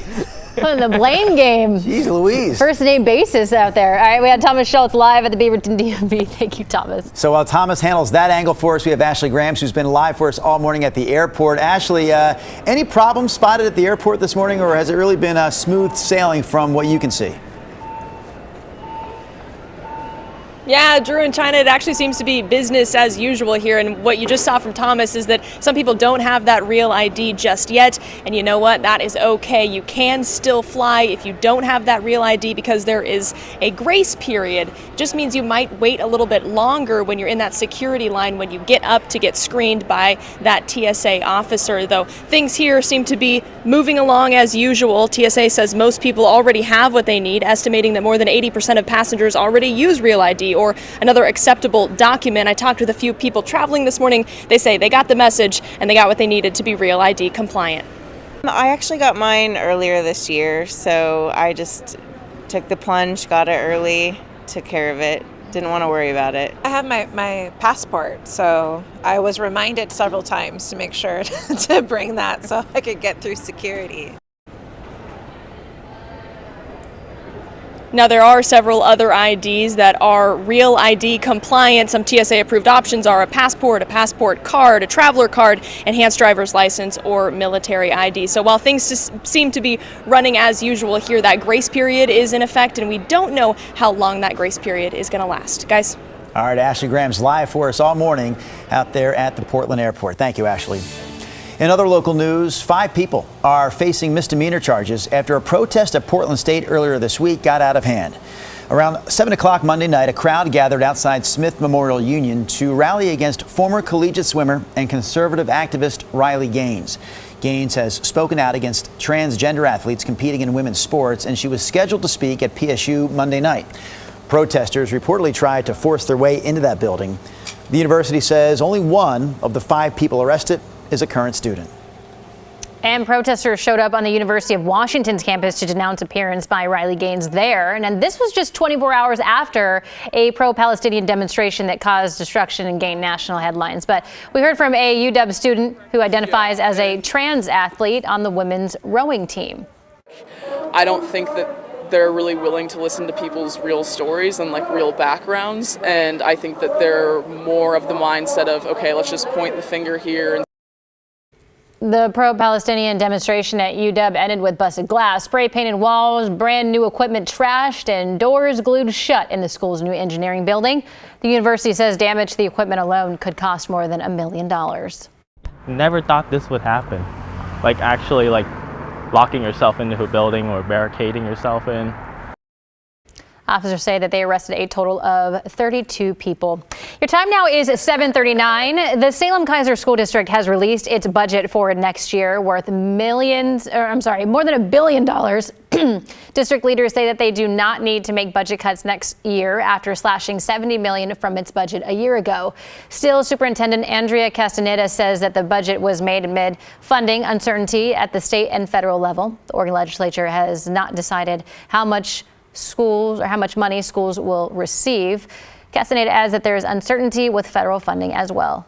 A: The blame game.
B: Jeez Louise.
A: First name basis out there. All right, we had Thomas Schultz live at the Beaverton DMV. Thank you, Thomas.
B: So while Thomas handles that angle for us, we have Ashley Grams, who's been live for us all morning at the airport. Ashley, any problems spotted at the airport this morning, or has it really been smooth sailing from what you can see?
F: Yeah, Drew and China, it actually seems to be business as usual here. And what you just saw from Thomas is that some people don't have that Real ID just yet. And you know what? That is okay. You can still fly if you don't have that Real ID because there is a grace period. It just means you might wait a little bit longer when you're in that security line when you get up to get screened by that TSA officer. Though things here seem to be moving along as usual. TSA says most people already have what they need, estimating that more than 80% of passengers already use Real ID or another acceptable document. I talked with a few people traveling this morning. They say they got the message and they got what they needed to be Real ID compliant.
W: I actually got mine earlier this year, so I just took the plunge, got it early, took care of it. Didn't want to worry about it.
X: I have my passport, so I was reminded several times to make sure to bring that so I could get through security.
F: Now, there are several other IDs that are Real ID compliant. Some TSA approved options are a passport card, a traveler card, enhanced driver's license, or military ID. So while things seem to be running as usual here, that grace period is in effect, and we don't know how long that grace period is going to last. Guys?
B: All right, Ashley Graham's live for us all morning out there at the Portland airport. Thank you, Ashley. In other local news, 5 people are facing misdemeanor charges after a protest at Portland State earlier this week got out of hand. Around 7 o'clock Monday night, a crowd gathered outside Smith Memorial Union to rally against former collegiate swimmer and conservative activist Riley Gaines. Gaines has spoken out against transgender athletes competing in women's sports, and she was scheduled to speak at PSU Monday night. Protesters reportedly tried to force their way into that building. The university says only one of the 5 people arrested is a current student.
A: And protesters showed up on the University of Washington's campus to denounce appearance by Riley Gaines there. And this was just 24 hours after a pro-Palestinian demonstration that caused destruction and gained national headlines. But we heard from a UW student who identifies as a trans athlete on the women's rowing team.
Y: I don't think that they're really willing to listen to people's real stories and like real backgrounds. And I think that they're more of the mindset of, okay, let's just point the finger here. And
A: the pro-Palestinian demonstration at UW ended with busted glass, spray-painted walls, brand new equipment trashed, and doors glued shut in the school's new engineering building. The university says damage to the equipment alone could cost more than $1 million.
Z: Never thought this would happen. Like actually locking yourself into a building or barricading yourself in.
A: Officers say that they arrested a total of 32 people. Your time now is 7:39. The Salem-Keizer School District has released its budget for next year worth more than $1 billion. District leaders say that they do not need to make budget cuts next year after slashing $70 million from its budget a year ago. Still, Superintendent Andrea Castaneda says that the budget was made amid funding uncertainty at the state and federal level. The Oregon legislature has not decided how much money schools will receive. Castaneda adds that there is uncertainty with federal funding as well.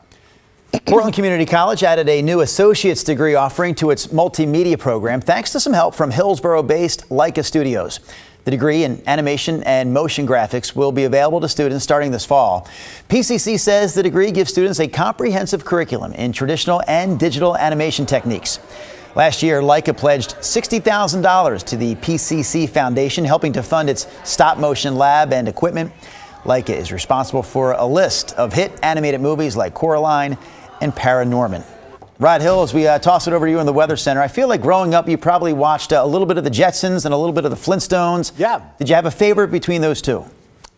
B: Portland Community College added a new associate's degree offering to its multimedia program thanks to some help from Hillsborough-based Leica Studios. The degree in animation and motion graphics will be available to students starting this fall. PCC says the degree gives students a comprehensive curriculum in traditional and digital animation techniques. Last year, Leica pledged $60,000 to the PCC Foundation, helping to fund its stop-motion lab and equipment. Leica is responsible for a list of hit animated movies like Coraline and Paranorman. Rod Hill, as we toss it over to you in the Weather Center, I feel like growing up you probably watched a little bit of the Jetsons and a little bit of the Flintstones.
C: Yeah.
B: Did you have a favorite between those two?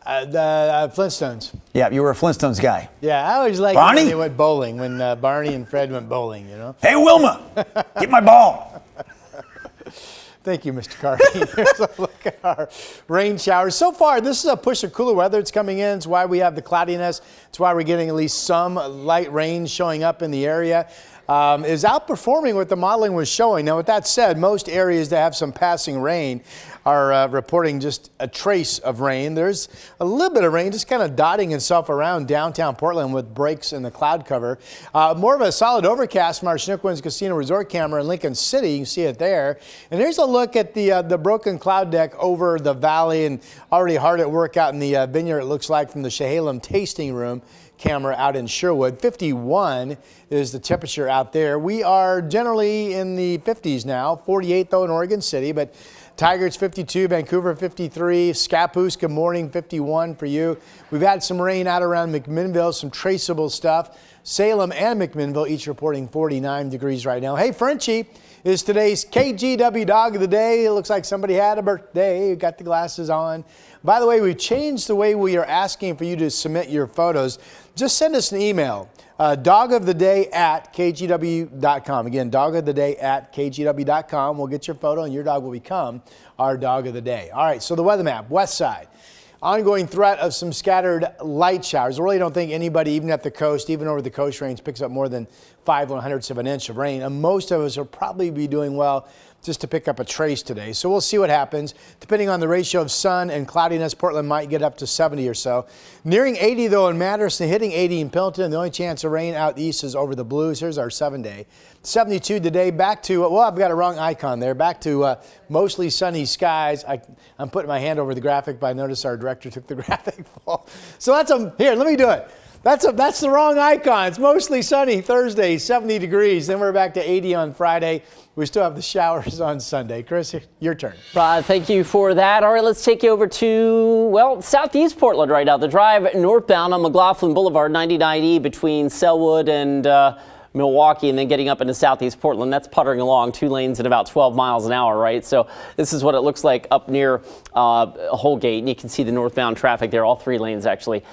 C: The Flintstones.
B: Yeah, you were a Flintstones guy.
C: Yeah, I always liked
B: Barney?
C: when they went bowling, when Barney and Fred went bowling, you know.
B: Hey, Wilma, get my ball.
C: Thank you, Mr. Carvey. Here's a look at our rain showers. So far, this is a push of cooler weather that's coming in. It's why we have the cloudiness. It's why we're getting at least some light rain showing up in the area. Is outperforming what the modeling was showing. Now, with that said, most areas that have some passing rain are reporting just a trace of rain. There's a little bit of rain just kind of dotting itself around downtown Portland with breaks in the cloud cover. More of a solid overcast from our Chinook Winds Casino Resort camera in Lincoln City. You can see it there. And here's a look at the broken cloud deck over the valley, and already hard at work out in the vineyard, it looks like, from the Chehalem tasting room camera out in Sherwood. 51 is the temperature out there. We are generally in the 50s now. 48 though in Oregon City, but Tigard's 52, Vancouver 53, Scappoose, good morning, 51 for you. We've had some rain out around McMinnville, some traceable stuff. Salem and McMinnville each reporting 49 degrees right now. Hey, Frenchie is today's KGW Dog of the Day. It looks like somebody had a birthday. Got the glasses on. By the way, we've changed the way we are asking for you to submit your photos. Just send us an email, dogoftheday@kgw.com. Again, dogoftheday@kgw.com. We'll get your photo and your dog will become our dog of the day. All right, so the weather map, west side. Ongoing threat of some scattered light showers. I really don't think anybody, even at the coast, even over the coast range, picks up more than 5/100ths of an inch of rain. And most of us will probably be doing well just to pick up a trace today. So we'll see what happens. Depending on the ratio of sun and cloudiness, Portland might get up to 70 or so. Nearing 80 though in Madison, hitting 80 in Pendleton. The only chance of rain out east is over the Blues. Here's our 7-day. 72 today, back to, well, I've got a wrong icon there. Back to mostly sunny skies. I'm putting my hand over the graphic, but I noticed our director took the graphic full. So that's here, let me do it. That's the wrong icon. It's mostly sunny Thursday, 70 degrees. Then we're back to 80 on Friday. We still have the showers on Sunday. Chris, your turn.
D: Rod, thank you for that. All right, let's take you over to, well, southeast Portland right now. The drive northbound on McLaughlin Boulevard, 99E between Selwood and Milwaukee, and then getting up into southeast Portland. That's puttering along 2 lanes at about 12 miles an hour, right? So this is what it looks like up near Holgate, and you can see the northbound traffic there, all 3 lanes actually.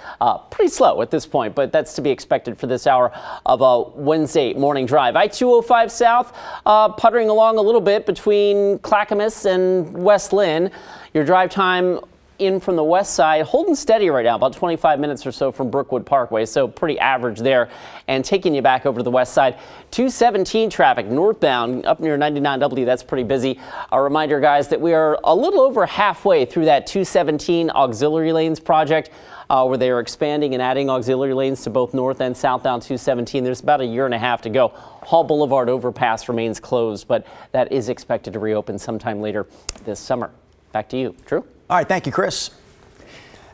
D: Pretty slow at this point, but that's to be expected for this hour of a Wednesday morning drive. I-205 south, puttering along a little bit between Clackamas and West Lynn. Your drive time in from the west side, holding steady right now, about 25 minutes or so from Brookwood Parkway, so pretty average there. And taking you back over to the west side, 217 traffic northbound up near 99W, that's pretty busy. A reminder, guys, that we are a little over halfway through that 217 auxiliary lanes project, where they are expanding and adding auxiliary lanes to both north and southbound 217. There's about a year and a half to go. Hall Boulevard overpass remains closed, but that is expected to reopen sometime later this summer. Back to you, Drew.
B: All right, thank you, Chris.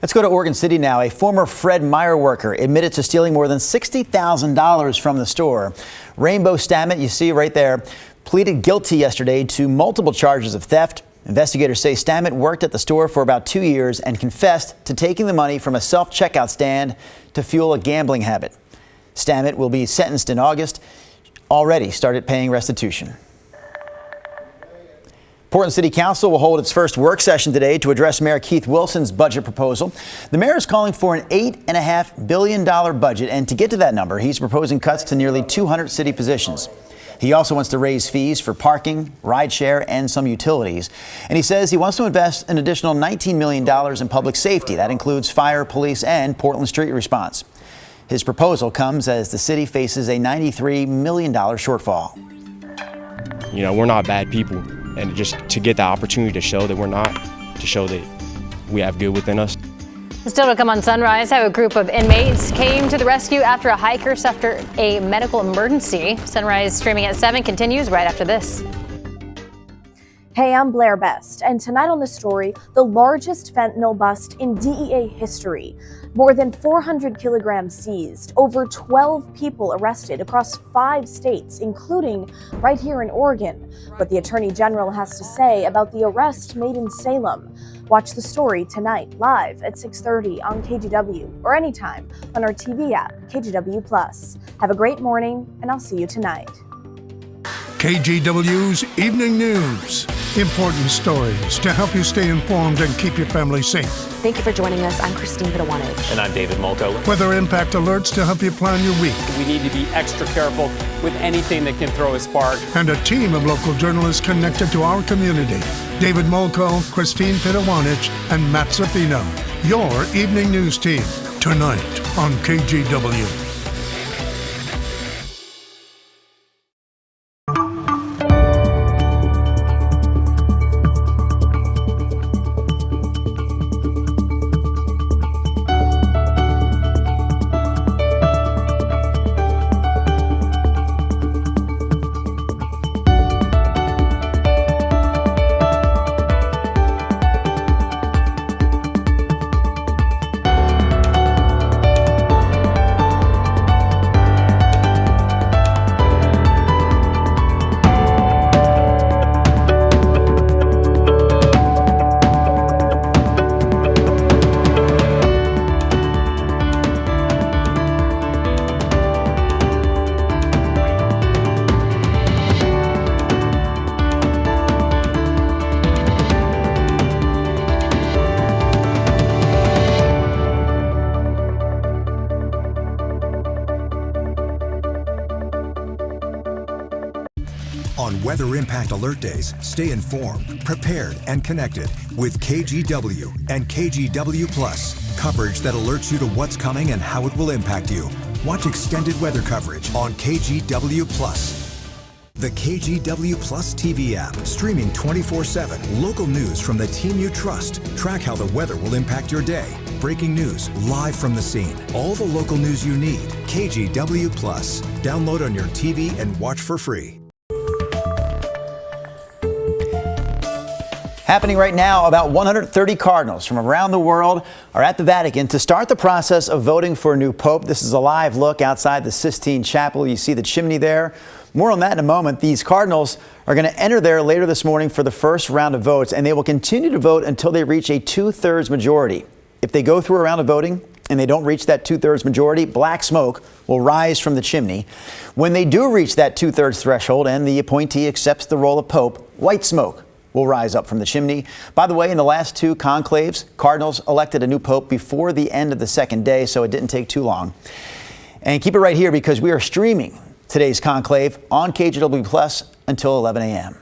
B: Let's go to Oregon City now. A former Fred Meyer worker admitted to stealing more than $60,000 from the store. Rainbow Stammet, you see right there, pleaded guilty yesterday to multiple charges of theft. Investigators say Stammet worked at the store for about 2 years and confessed to taking the money from a self-checkout stand to fuel a gambling habit. Stammet will be sentenced in August. Already started paying restitution. Portland City Council will hold its first work session today to address Mayor Keith Wilson's budget proposal. The mayor is calling for an $8.5 billion budget, and to get to that number, he's proposing cuts to nearly 200 city positions. He also wants to raise fees for parking, rideshare, and some utilities. And he says he wants to invest an additional $19 million in public safety. That includes fire, police, and Portland street response. His proposal comes as the city faces a $93 million shortfall.
K: You know, we're not bad people, and just to get the opportunity to show that we're not, to show that we have good within us.
A: Still to come on Sunrise, how a group of inmates came to the rescue after a hiker suffered a medical emergency. Sunrise streaming at 7 continues right after this.
E: Hey, I'm Blair Best, and tonight on the story, the largest fentanyl bust in DEA history. More than 400 kilograms seized, over 12 people arrested across 5 states, including right here in Oregon. What the Attorney General has to say about the arrest made in Salem. Watch the story tonight, live at 6:30 on KGW, or anytime on our TV app, KGW+. Have a great morning, and I'll see you tonight.
L: KGW's Evening News. Important stories to help you stay informed and keep your family safe.
Q: Thank you for joining us. I'm Christine Pitawanich.
G: And I'm David Molko.
L: Weather impact alerts to help you plan your week.
M: We need to be extra careful with anything that can throw a spark.
L: And a team of local journalists connected to our community. David Molko, Christine Pitawanich, and Matt Zaffino. Your Evening News team, tonight on KGW.
O: On Weather Impact Alert Days, stay informed, prepared, and connected with KGW and KGW Plus. Coverage that alerts you to what's coming and how it will impact you. Watch extended weather coverage on KGW Plus. The KGW Plus TV app, streaming 24/7. Local news from the team you trust. Track how the weather will impact your day. Breaking news, live from the scene. All the local news you need. KGW Plus. Download on your TV and watch for free.
B: Happening right now, about 130 cardinals from around the world are at the Vatican to start the process of voting for a new pope. This is a live look outside the Sistine Chapel. You see the chimney there. More on that in a moment. These cardinals are going to enter there later this morning for the first round of votes, and they will continue to vote until they reach a 2/3 majority. If they go through a round of voting and they don't reach that 2/3 majority, black smoke will rise from the chimney. When they do reach that 2/3 threshold and the appointee accepts the role of pope, white smoke will rise up from the chimney. By the way, in the last 2 conclaves, cardinals elected a new pope before the end of the second day, so it didn't take too long. And keep it right here because we are streaming today's conclave on KGW Plus until 11 a.m.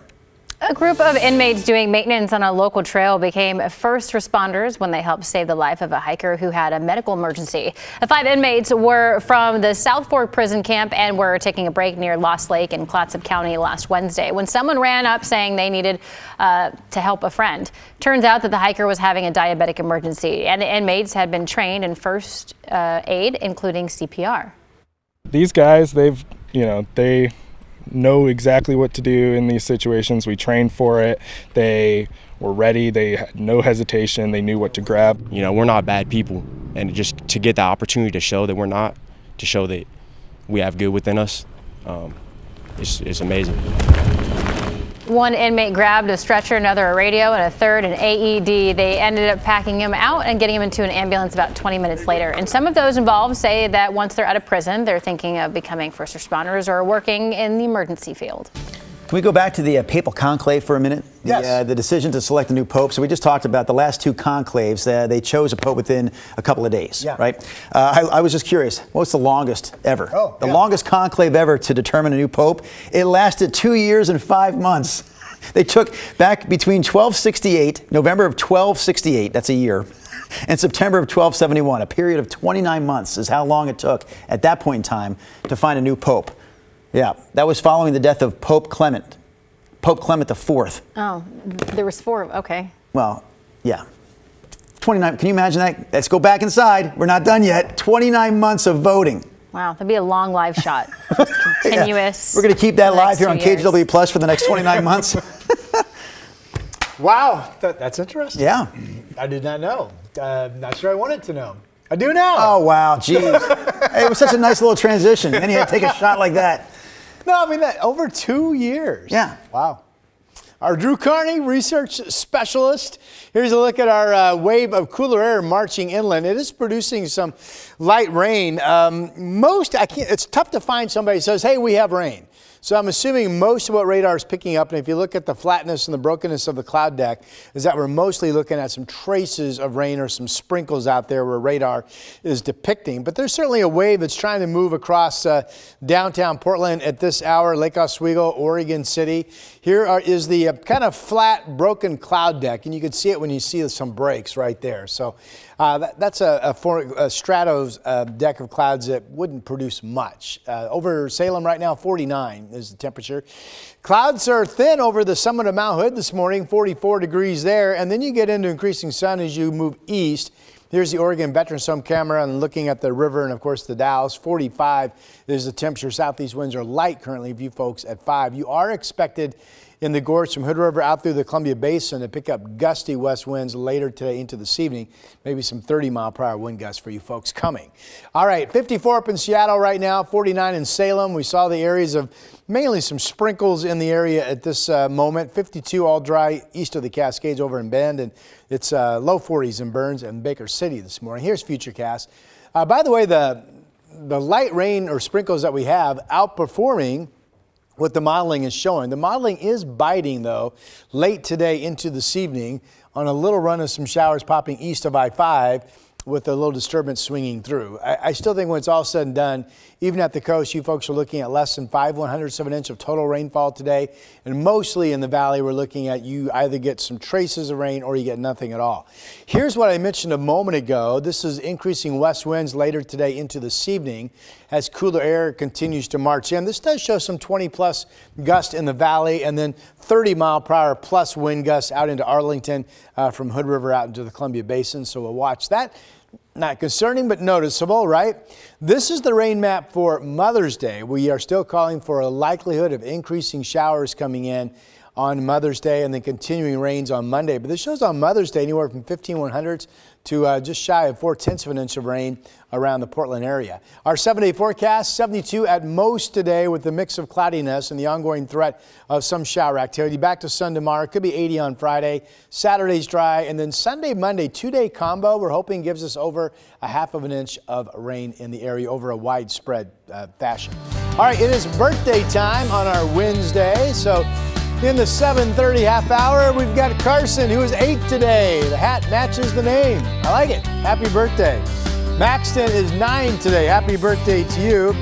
A: A group of inmates doing maintenance on a local trail became first responders when they helped save the life of a hiker who had a medical emergency. The 5 inmates were from the South Fork prison camp and were taking a break near Lost Lake in Clatsop County last Wednesday when someone ran up saying they needed to help a friend. Turns out that the hiker was having a diabetic emergency, and the inmates had been trained in first aid, including CPR.
N: These guys, they know exactly what to do in these situations. We trained for it. They were ready. They had no hesitation. They knew what to grab.
K: You know, we're not bad people, and just to get the opportunity to show that we're not, to show that we have good within us, it's amazing.
A: One inmate grabbed a stretcher, another a radio, and a third an AED. They ended up packing him out and getting him into an ambulance about 20 minutes later. And some of those involved say that once they're out of prison, they're thinking of becoming first responders or working in the emergency field.
B: Can we go back to the Papal conclave for a minute?
C: Yes.
B: The decision to select a new pope. So we just talked about the last two conclaves. They chose a pope within a couple of days, right? I was just curious, what's the longest ever? The longest conclave ever to determine a new pope? It lasted 2 years and 5 months. They took back between 1268, November of 1268, that's a year, and September of 1271, a period of 29 months is how long it took at that point in time to find a new pope. Yeah, that was following the death of Pope Clement IV.
A: Oh, there was 4. Okay.
B: Well, yeah. 29, can you imagine that? Let's go back inside. We're not done yet. 29 months of voting.
A: Wow, that'd be a long live shot. Just continuous.
B: We're going to keep that live here on KGW Plus for the next 29 months.
C: Wow, that's interesting.
B: Yeah.
C: I did not know. Not sure I wanted to know. I do now.
B: Oh, wow, geez. Hey, it was such a nice little transition. Then you had to take a shot like that.
C: No, I mean, that over 2 years.
B: Yeah.
C: Wow. Our Drew Carney, research specialist. Here's a look at our wave of cooler air marching inland. It is producing some light rain. It's tough to find somebody who says, hey, we have rain. So I'm assuming most of what radar is picking up, and if you look at the flatness and the brokenness of the cloud deck, is that we're mostly looking at some traces of rain or some sprinkles out there where radar is depicting. But there's certainly a wave that's trying to move across downtown Portland at this hour, Lake Oswego, Oregon City. Here is the kind of flat, broken cloud deck, and you can see it when you see some breaks right there. So that's a stratos deck of clouds that wouldn't produce much. Over Salem right now, 49 is the temperature. Clouds are thin over the summit of Mount Hood this morning, 44 degrees there, and then you get into increasing sun as you move east. Here's the Oregon Veterans Home camera and looking at the river and, of course, the Dalles. 45 is the temperature. Southeast winds are light currently, view folks at 5. You are expected in the gorge from Hood River out through the Columbia Basin to pick up gusty west winds later today into this evening. Maybe some 30-mile-per-hour wind gusts for you folks coming. All right, 54 up in Seattle right now, 49 in Salem. We saw the areas of mainly some sprinkles in the area at this moment. 52 all dry east of the Cascades over in Bend, and it's low 40s in Burns and Baker City this morning. Here's Futurecast. By the way, the light rain or sprinkles that we have outperforming what the modeling is showing. The modeling is biting, though, late today into this evening on a little run of some showers popping east of I-5 with a little disturbance swinging through. I still think when it's all said and done, even at the coast, you folks are looking at less than 5/100ths of an inch of total rainfall today. And mostly in the valley, we're looking at you either get some traces of rain or you get nothing at all. Here's what I mentioned a moment ago. This is increasing west winds later today into this evening as cooler air continues to march in. This does show some 20-plus gusts in the valley and then 30-mile-per-hour plus wind gusts out into Arlington from Hood River out into the Columbia Basin. So we'll watch that. Not concerning, but noticeable, right? This is the rain map for Mother's Day. We are still calling for a likelihood of increasing showers coming in on Mother's Day and then continuing rains on Monday. But this shows on Mother's Day anywhere from 15/100ths to just shy of 4/10 of an inch of rain around the Portland area. Our 7-day forecast, 72 at most today with the mix of cloudiness and the ongoing threat of some shower activity. Back to sun tomorrow. Could be 80 on Friday. Saturday's dry. And then Sunday, Monday, 2-day combo we're hoping gives us over a 1/2 inch of rain in the area over a widespread fashion. All right, it is birthday time on our Wednesday. So in the 7:30 half hour, we've got Carson, who is 8 today. The hat matches the name. I like it. Happy birthday. Maxton is 9 today. Happy birthday to you.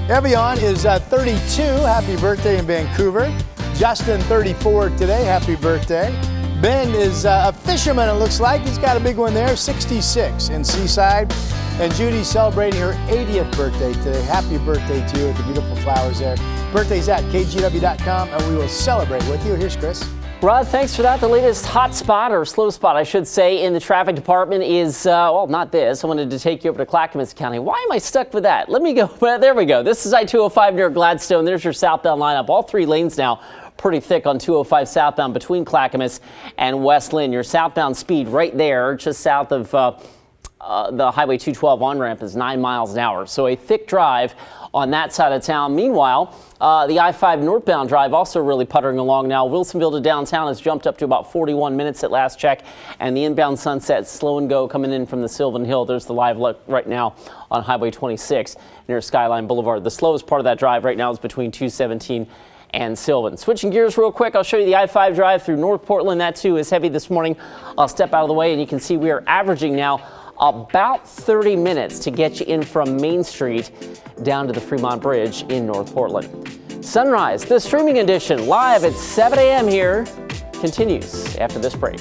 C: Evian is 32. Happy birthday in Vancouver. Justin, 34 today. Happy birthday. Ben is a fisherman, it looks like. He's got a big one there. 66 in Seaside. And Judy's celebrating her 80th birthday today. Happy birthday to you with the beautiful flowers there. Birthdays at KGW.com, and we will celebrate with you. Here's Chris.
D: Rod, thanks for that. The latest hot spot, or slow spot, I should say, in the traffic department is, well, not this. I wanted to take you over to Clackamas County. Why am I stuck with that? Let me go. Well, there we go. This is I-205 near Gladstone. There's your southbound lineup. All 3 lanes now pretty thick on 205 southbound between Clackamas and West Lynn. Your southbound speed right there, just south of the Highway 212 on-ramp is 9 miles an hour. So a thick drive on that side of town. Meanwhile, the I-5 northbound drive also really puttering along now. Wilsonville to downtown has jumped up to about 41 minutes at last check. And the inbound Sunset slow and go coming in from the Sylvan Hill. There's the live look right now on Highway 26 near Skyline Boulevard. The slowest part of that drive right now is between 217 and Sylvan. Switching gears real quick, I'll show you the I-5 drive through North Portland. That too is heavy this morning. I'll step out of the way and you can see we are averaging now about 30 minutes to get you in from Main Street down to the Fremont Bridge in North Portland. Sunrise, the streaming edition, live at 7 a.m. here, continues after this break.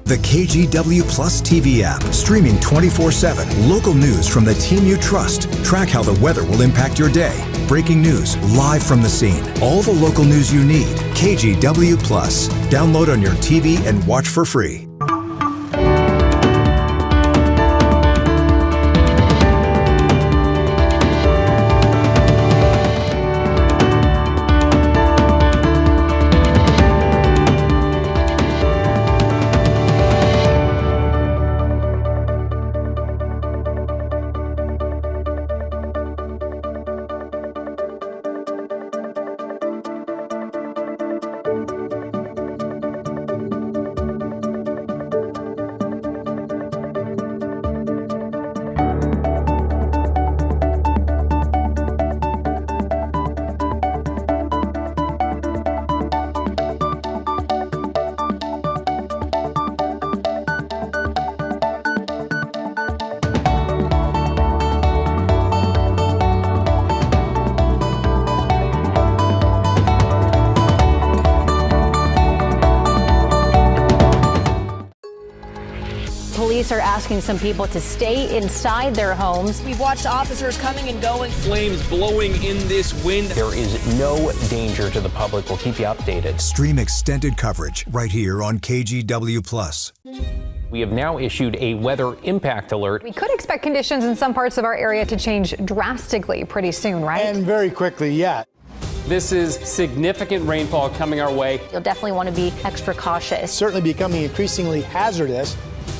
O: The KGW Plus TV app, streaming 24/7. Local news from the team you trust. Track how the weather will impact your day. Breaking news live from the scene. All the local news you need. KGW Plus. Download on your TV and watch for free.
A: Police are asking some people to stay inside their homes.
P: We've watched officers coming and going.
M: Flames blowing in this wind.
G: There is no danger to the public. We'll keep you updated.
O: Stream extended coverage right here on KGW Plus.
G: We have now issued a weather impact alert.
R: We could expect conditions in some parts of our area to change drastically pretty soon, right?
C: And very quickly, yeah.
M: This is significant rainfall coming our way.
A: You'll definitely want to be extra cautious.
C: Certainly becoming increasingly hazardous.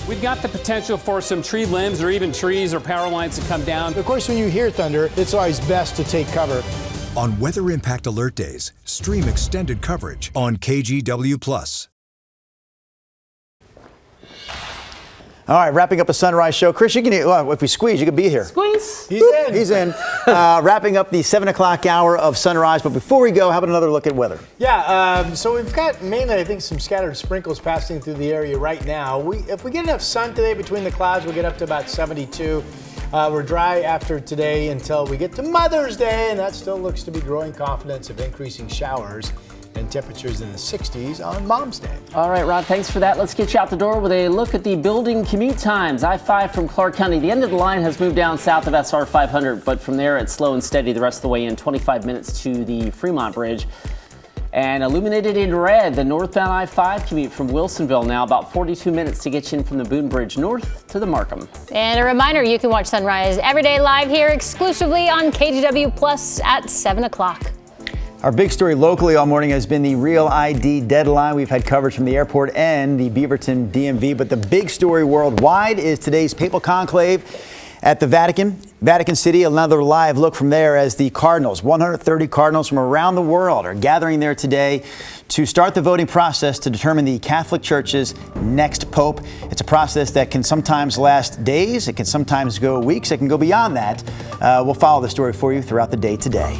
M: We've got the potential for some tree limbs or even trees or power lines to come down.
C: Of course, when you hear thunder, it's always best to take cover.
O: On Weather Impact Alert Days, stream extended coverage on KGW Plus.
B: All right, wrapping up a Sunrise show. Chris, you can, if we squeeze, you could be here.
D: Squeeze.
B: He's in. He's in. Wrapping up the 7 o'clock hour of Sunrise. But before we go, how about another look at weather?
C: Yeah, so we've got mainly, I think, some scattered sprinkles passing through the area right now. If we get enough sun today between the clouds, we'll get up to about 72. We're dry after today until we get to Mother's Day, and that still looks to be growing confidence of increasing showers and temperatures in the 60s on Mom's Day.
D: All right, Rod, thanks for that. Let's get you out the door with a look at the building commute times. I-5 from Clark County. The end of the line has moved down south of SR 500, but from there it's slow and steady the rest of the way in. 25 minutes to the Fremont Bridge. And illuminated in red, the northbound I-5 commute from Wilsonville now about 42 minutes to get you in from the Boone Bridge north to the Markham.
A: And a reminder, you can watch Sunrise every day live here exclusively on KGW Plus at 7 o'clock.
B: Our big story locally all morning has been the Real ID deadline. We've had coverage from the airport and the Beaverton DMV, but the big story worldwide is today's Papal conclave at the Vatican City. Another live look from there as the cardinals, 130 cardinals from around the world, are gathering there today to start the voting process to determine the Catholic Church's next pope. It's a process that can sometimes last days, it can sometimes go weeks, it can go beyond that. We'll follow the story for you throughout the day today.